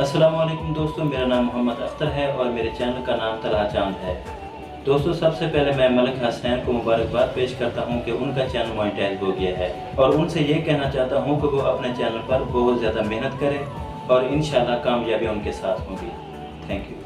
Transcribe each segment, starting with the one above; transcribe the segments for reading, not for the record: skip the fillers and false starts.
अस्सलाम वालेकुम दोस्तों, मेरा नाम मोहम्मद अख्तर है और मेरे चैनल का नाम तलहा चांद है। दोस्तों, सबसे पहले मैं मलिक हसनैन को मुबारकबाद पेश करता हूं कि उनका चैनल मोनेटाइज हो गया है और उनसे ये कहना चाहता हूं कि वो अपने चैनल पर बहुत ज़्यादा मेहनत करें और इंशाल्लाह कामयाबी उनके साथ होगी। Thank you.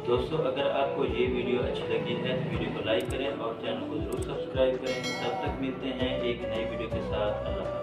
दोस्तों, अगर आपको ये वीडियो अच्छी लगी है तो वीडियो को लाइक करें और चैनल को जरूर सब्सक्राइब करें। तब तक मिलते हैं एक नई वीडियो के साथ। अल्लाह।